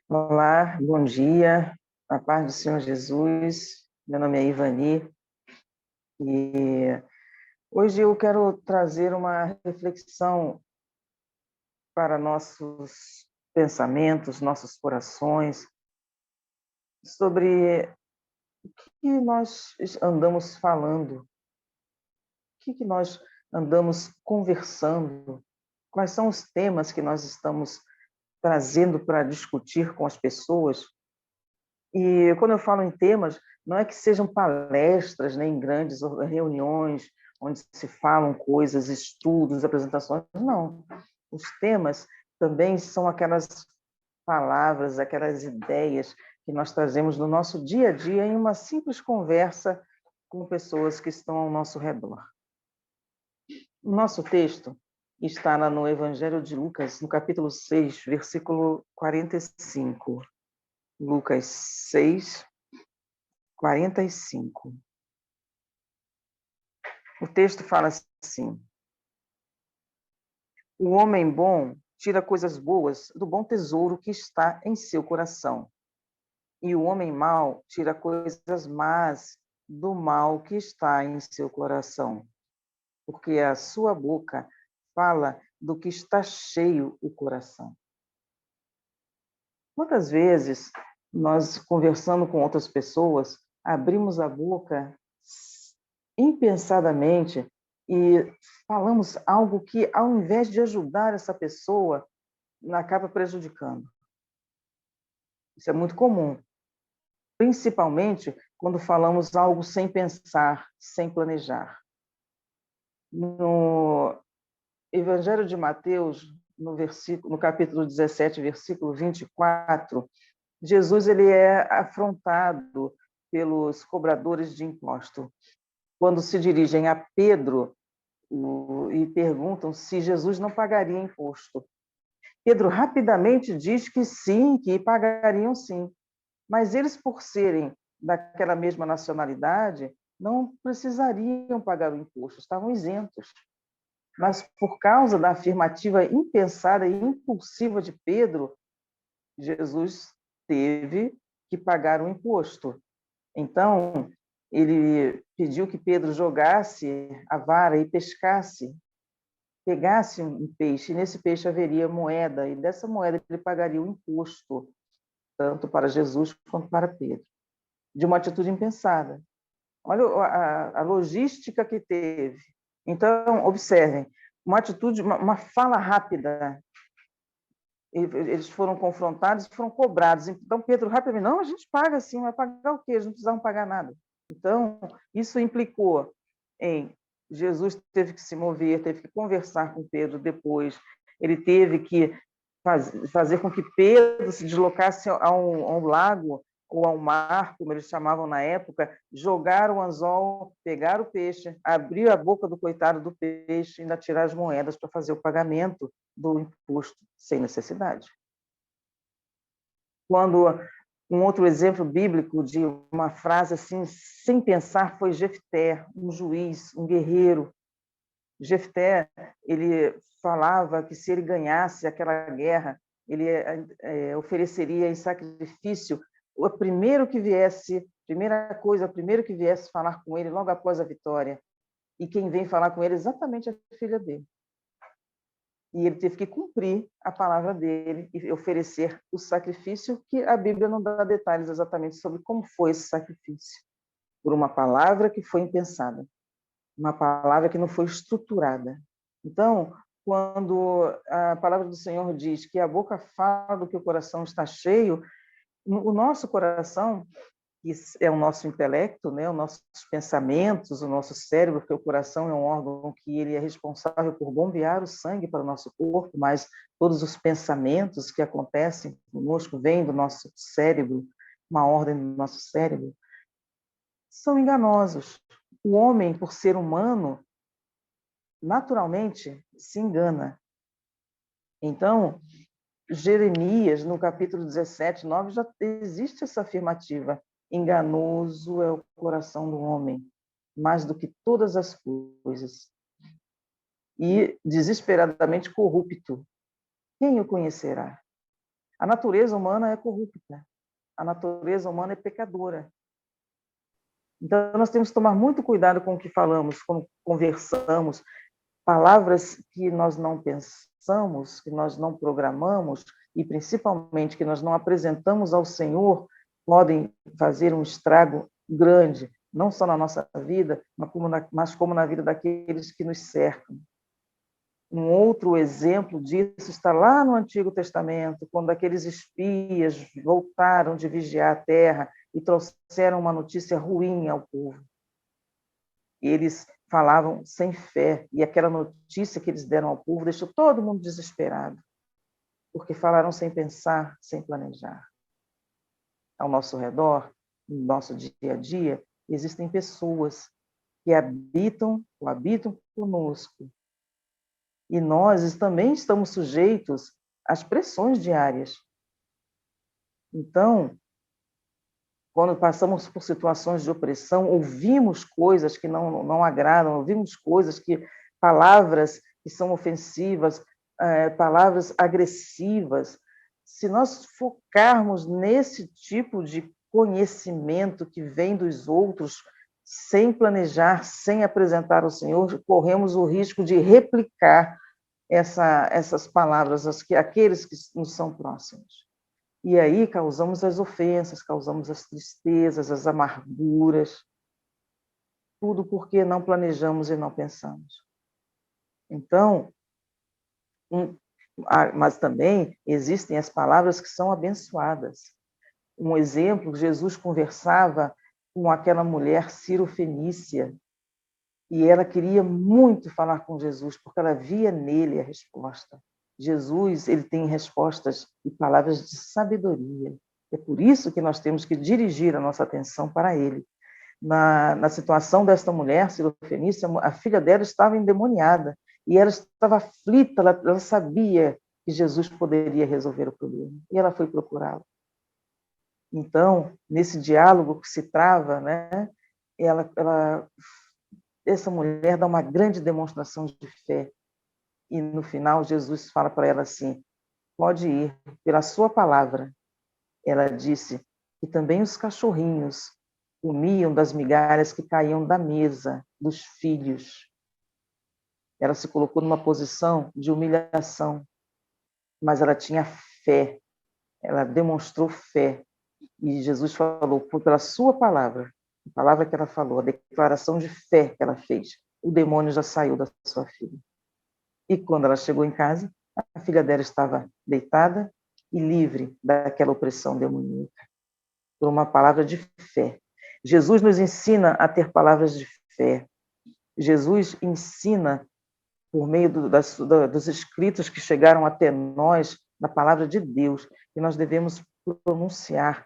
Olá, bom dia, a paz do Senhor Jesus. Meu nome é Ivani e hoje eu quero trazer uma reflexão para nossos pensamentos, nossos corações, sobre o que nós andamos falando, o que nós andamos conversando, quais são os temas que nós estamos trazendo para discutir com as pessoas. E quando eu falo em temas, não é que sejam palestras, nem grandes reuniões onde se falam coisas, estudos, apresentações, não. Os temas também são aquelas palavras, aquelas ideias que nós trazemos no nosso dia a dia em uma simples conversa com pessoas que estão ao nosso redor. O nosso texto está lá no Evangelho de Lucas, no capítulo 6, versículo 45. Lucas 6, 45. O texto fala assim: o homem bom tira coisas boas do bom tesouro que está em seu coração, e o homem mau tira coisas más do mal que está em seu coração, porque a sua boca fala do que está cheio o coração. Quantas vezes nós, conversando com outras pessoas, abrimos a boca impensadamente e falamos algo que, ao invés de ajudar essa pessoa, acaba prejudicando. Isso é muito comum, principalmente quando falamos algo sem pensar, sem planejar. No Evangelho de Mateus, no capítulo 17, versículo 24, Jesus ele é afrontado pelos cobradores de imposto. Quando se dirigem a Pedro e perguntam se Jesus não pagaria imposto. Pedro rapidamente diz que sim, que pagariam sim. Mas eles, por serem daquela mesma nacionalidade, não precisariam pagar o imposto, estavam isentos. Mas por causa da afirmativa impensada e impulsiva de Pedro, Jesus teve que pagar o imposto. Então, ele pediu que Pedro jogasse a vara e pescasse, pegasse um peixe, e nesse peixe haveria moeda, e dessa moeda ele pagaria o imposto, tanto para Jesus quanto para Pedro, de uma atitude impensada. Olha a logística que teve. Então, observem, uma atitude, uma fala rápida. Eles foram confrontados e foram cobrados. Então, Pedro rapidamente, não, a gente paga sim, vai pagar o quê? Eles não precisavam pagar nada. Então, isso implicou em Jesus teve que se mover, teve que conversar com Pedro depois, ele teve que fazer com que Pedro se deslocasse a um lago ou ao mar, como eles chamavam na época, jogar o anzol, pegar o peixe, abrir a boca do coitado do peixe e ainda tirar as moedas para fazer o pagamento do imposto sem necessidade. Quando um outro exemplo bíblico de uma frase assim, sem pensar, foi Jefté, um juiz, um guerreiro. Jefté, ele falava que se ele ganhasse aquela guerra, ele ofereceria em sacrifício o primeiro que viesse, primeiro que viesse falar com ele logo após a vitória. E quem vem falar com ele é exatamente a filha dele. E ele teve que cumprir a palavra dele e oferecer o sacrifício, que a Bíblia não dá detalhes exatamente sobre como foi esse sacrifício, por uma palavra que foi impensada, uma palavra que não foi estruturada. Então, quando a palavra do Senhor diz que a boca fala do que o coração está cheio, o nosso coração, que é o nosso intelecto, né, os nossos pensamentos, o nosso cérebro, porque o coração é um órgão que ele é responsável por bombear o sangue para o nosso corpo, mas todos os pensamentos que acontecem conosco vêm do nosso cérebro, uma ordem do nosso cérebro, são enganosos. O homem, por ser humano, naturalmente se engana. Então, Jeremias, no capítulo 17, 9, já existe essa afirmativa. Enganoso é o coração do homem, mais do que todas as coisas. E desesperadamente corrupto. Quem o conhecerá? A natureza humana é corrupta, a natureza humana é pecadora. Então, nós temos que tomar muito cuidado com o que falamos, como conversamos, palavras que nós não pensamos, que nós não programamos e, principalmente, que nós não apresentamos ao Senhor, podem fazer um estrago grande, não só na nossa vida, mas como na vida daqueles que nos cercam. Um outro exemplo disso está lá no Antigo Testamento, quando aqueles espias voltaram de vigiar a terra e trouxeram uma notícia ruim ao povo. Eles falavam sem fé, e aquela notícia que eles deram ao povo deixou todo mundo desesperado, porque falaram sem pensar, sem planejar. Ao nosso redor, no nosso dia a dia, existem pessoas que habitam conosco, e nós também estamos sujeitos às pressões diárias. Então, quando passamos por situações de opressão, ouvimos coisas que não agradam, ouvimos palavras que são ofensivas, palavras agressivas. Se nós focarmos nesse tipo de conhecimento que vem dos outros, sem planejar, sem apresentar ao Senhor, corremos o risco de replicar essas palavras àqueles que nos são próximos. E aí causamos as ofensas, causamos as tristezas, as amarguras, tudo porque não planejamos e não pensamos. Então, mas também existem as palavras que são abençoadas. Um exemplo, Jesus conversava com aquela mulher Ciro-fenícia, e ela queria muito falar com Jesus, porque ela via nele a resposta. Jesus, ele tem respostas e palavras de sabedoria. É por isso que nós temos que dirigir a nossa atenção para ele. Na situação desta mulher, Ciro-fenícia, a filha dela estava endemoniada, e ela estava aflita, ela sabia que Jesus poderia resolver o problema, e ela foi procurá-lo. Então, nesse diálogo que se trava, né, essa mulher dá uma grande demonstração de fé. E no final, Jesus fala para ela assim: pode ir, pela sua palavra. Ela disse que também os cachorrinhos comiam das migalhas que caíam da mesa dos filhos. Ela se colocou numa posição de humilhação, mas ela tinha fé, ela demonstrou fé. E Jesus falou, pela sua palavra, a palavra que ela falou, a declaração de fé que ela fez, o demônio já saiu da sua filha. E quando ela chegou em casa, a filha dela estava deitada e livre daquela opressão demoníaca, por uma palavra de fé. Jesus nos ensina a ter palavras de fé. Jesus ensina, por meio dos escritos que chegaram até nós, na palavra de Deus, que nós devemos pronunciar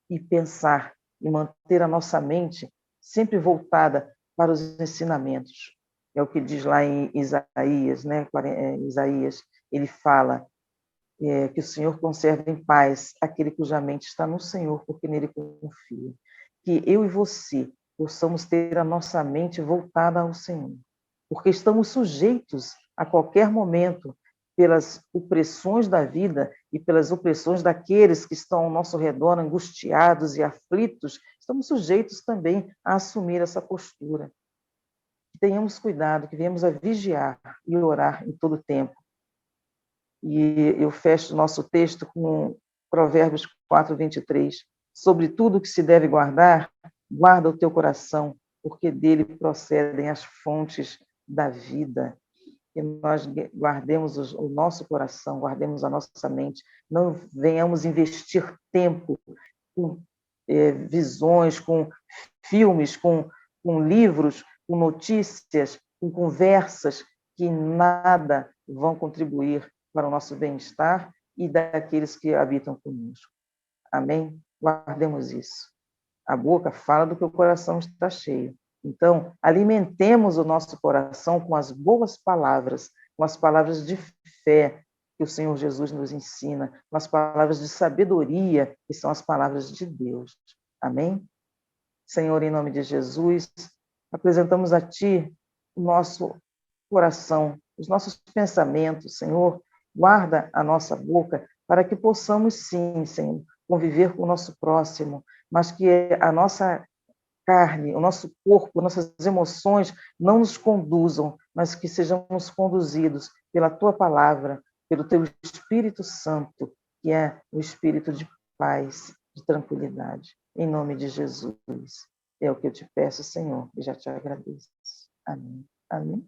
e pensar e manter a nossa mente sempre voltada para os ensinamentos. É o que diz lá em Isaías, né? Isaías, ele fala que o Senhor conserve em paz aquele cuja mente está no Senhor, porque nele confia. Que eu e você possamos ter a nossa mente voltada ao Senhor, porque estamos sujeitos a qualquer momento pelas opressões da vida e pelas opressões daqueles que estão ao nosso redor, angustiados e aflitos, estamos sujeitos também a assumir essa postura. Que tenhamos cuidado, que venhamos a vigiar e orar em todo o tempo. E eu fecho nosso texto com Provérbios 4:23. Sobre tudo que se deve guardar, guarda o teu coração, porque dele procedem as fontes da vida. Que nós guardemos o nosso coração, guardemos a nossa mente, não venhamos investir tempo com visões, com filmes, com livros, com notícias, com conversas que nada vão contribuir para o nosso bem-estar e daqueles que habitam conosco. Amém? Guardemos isso. A boca fala do que o coração está cheio. Então, alimentemos o nosso coração com as boas palavras, com as palavras de fé que o Senhor Jesus nos ensina, com as palavras de sabedoria, que são as palavras de Deus. Amém? Senhor, em nome de Jesus, apresentamos a Ti o nosso coração, os nossos pensamentos, Senhor. Guarda a nossa boca para que possamos, sim, Senhor, conviver com o nosso próximo, mas que a nossa carne, o nosso corpo, nossas emoções não nos conduzam, mas que sejamos conduzidos pela Tua palavra, pelo Teu Espírito Santo, que é o Espírito de paz, de tranquilidade. Em nome de Jesus. É o que eu te peço, Senhor, e já te agradeço. Amém. Amém.